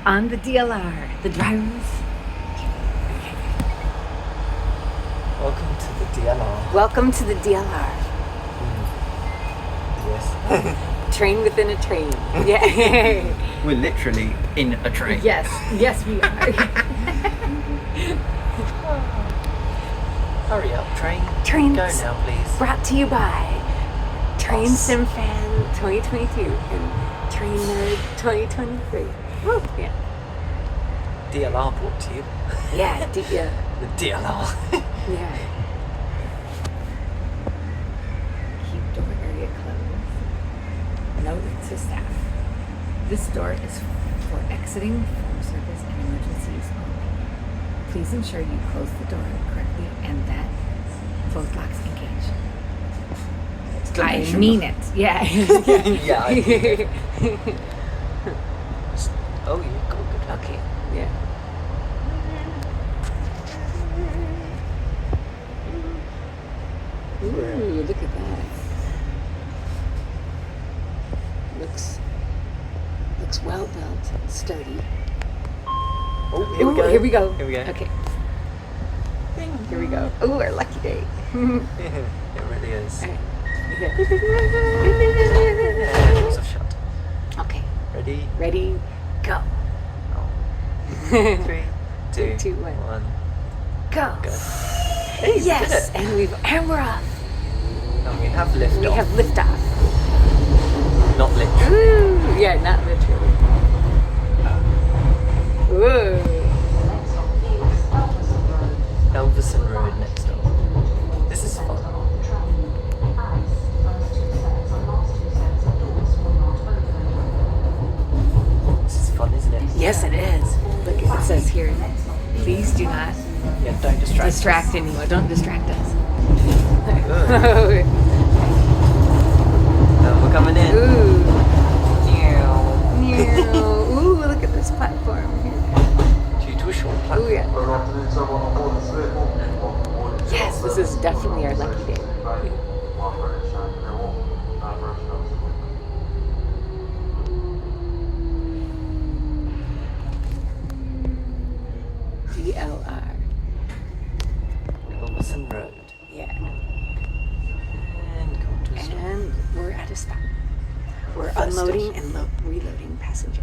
on the DLR, the driverless. Welcome to the DLR. Welcome to the DLR. Yes. Train within a train. Yeah. We're literally in a train. Yes, we are. Hurry up, train. Trains. Go now, please. Brought to you by Train Us. Sim Fan 2022 and Train Nerd 2023. Woo. Yeah. DLR brought to you. Yeah. The DLR. Yeah. Keep door area closed. Note to staff. This door is for exiting from service and emergencies only. Please ensure you close the door correctly and that both locks engage. I mean it. Yeah. Yeah, I mean it. Oh, you go good. Okay. Yeah. Ooh, look at that. Looks well built, sturdy. Oh, here we Ooh, go. Here we go. Here we go. Okay. Here we go. Ooh, our lucky day. It really is. All right. Doors are shut. Okay. Ready? Ready? Go. Oh. 3, 2, 2, 1. 1. Go. Go. Hey, we Yes, did it. and we're off. And we have lift We off. have liftoff. Not literally. Ooh, yeah, not literally. Ooh. Elverson Road next door. This is fun. This is fun, isn't it? Yes, it is. Look, it says here, please do not Yeah, don't distract anyone. Don't distract us. Ugh. We're coming in. Ooh. Meow. Ooh, look at this platform here. Due to a short Ooh, platform. yeah. Yes, this is definitely our lucky day. DLR. Elverson Road. Yeah. And come to a stop. And we're at a stop. We're First unloading station. and reloading passengers.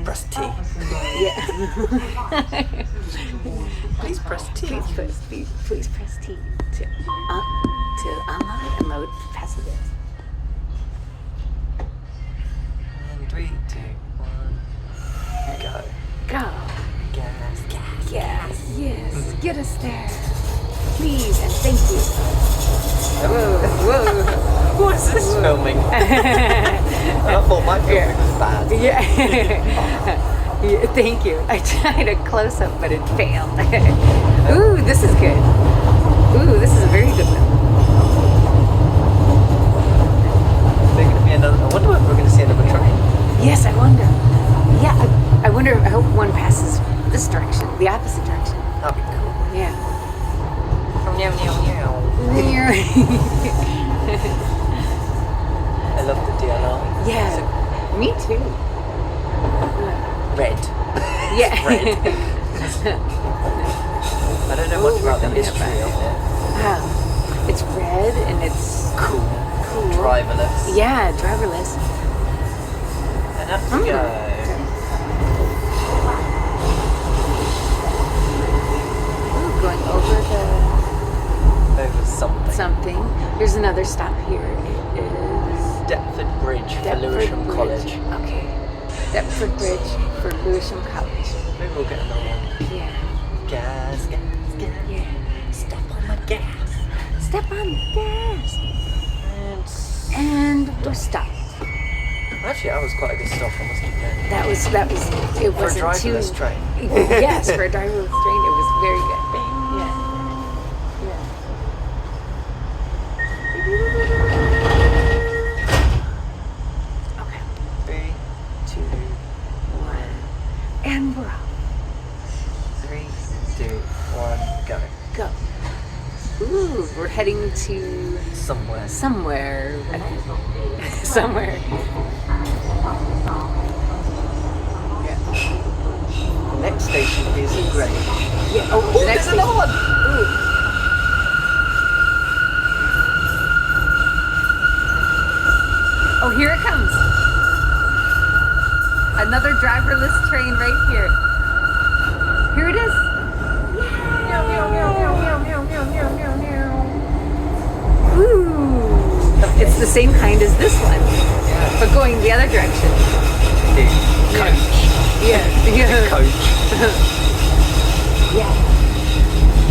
Press T. Yeah. Please press T. Please press T to unload and load passengers. And 3, 2, 1. Go. Go. Gas. Yes. Get us there. Please and thank you. Whoa. What's this filming? I thought my filming was bad. Yeah. Yeah, thank you. I tried a close up, but it failed. Ooh, this is good. Ooh, this is a very good one. There's going to be another. I wonder if we're going to see another train. Yes, I wonder. Yeah, I wonder. I hope one passes this direction, the opposite direction. That'd be cool. Yeah. Meow, meow, meow. I love the DLR. Yeah, me too. Red. Yeah. Red. I don't know much about the history of it. Wow. It's red and it's Cool. cool. Driverless. Yeah, driverless. And up we go. Ooh, going over Over something. something. There's another stop here. It is Deptford Bridge for Deptford Lewisham Bridge. College. Okay. Deptford Bridge for Lewisham College. Maybe we'll get another one. Yeah. Gas. Yeah. Step on the gas. Step on the gas. And we're stopped. Actually, that was quite a good stop, I must admit. That was, it For a wasn't driverless too... train. Yes, for a driverless train, it was very good. Yeah. Okay. 3, 2, 1. And we're off. 3, 2, 1, go. Go. Ooh, we're heading to Somewhere. somewhere. Somewhere. Yeah. Oh, the Oh, next there's another one. Ooh. Oh, here it comes. Another driverless train right here. Here it is. Ooh. It's the same kind as this one, Yeah. but going the other direction. Coach. Yeah. Yeah. Coach. Yeah.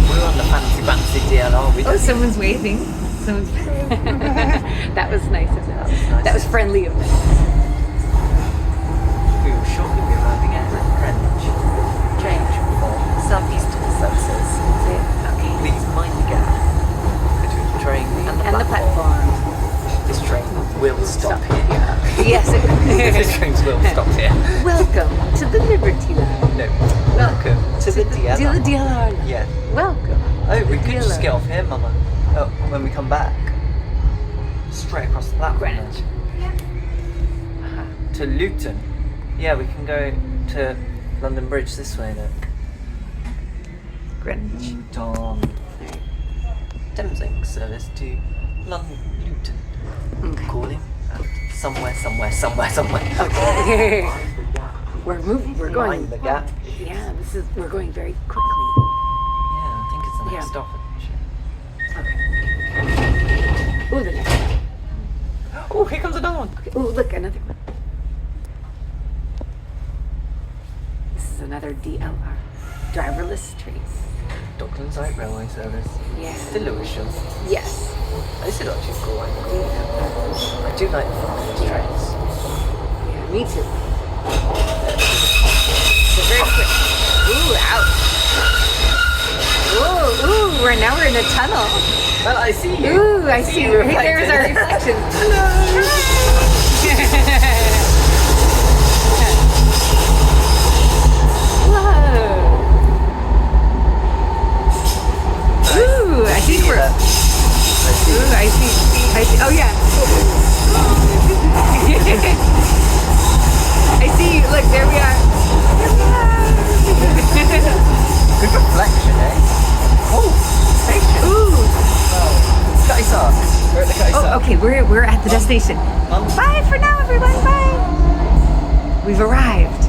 We're on the fancy DLR. We Oh, don't someone's waving. Someone's. That was nice of them. That was nice. That was friendly of them. We will shortly be arriving at Greenwich Train for southeastern services. Okay. Please mind the gap between the train and the And the platform. platform. This train will stop Stop. here. Yes. This train will stop here. Welcome to the Liberty Line. No. Welcome to the DLR. To the DLR line. Yeah. Welcome. Oh, we to could just DLR. get off here, Mama. Oh, when we come back. Straight across the platform. Greenwich. Aha. To Luton. Yeah, we can go to London Bridge this way, look. Greenwich. Luton. Thameslink service to London Luton. Okay. Calling at somewhere. Okay. We're moving. We're going. Mind the gap. Yeah, we're going very quickly. Yeah, I think it's the next Yeah. stoppage. Okay. Oh, the next one. Oh, here comes another one. Okay. Oh, look, another one. This is another DLR. Driverless train. Docklands Light Railway Service. Yeah. To Lewisham. Yes. This is actually cool. I do like the fun of these trains. Yeah, me too. They're very quick. Ooh, ouch. Ooh, now we're in a tunnel. Well, I see you. Ooh, I see. you There's our reflection. Whoa. Ooh, I think we're. Ooh, I see. Oh yeah. I see. Look, there we are. Good reflection, eh? Oh, station. Ooh. Kaisar. We're at the Kaisar. Oh, okay. We're at the destination. Bye for now, everyone. Bye. We've arrived.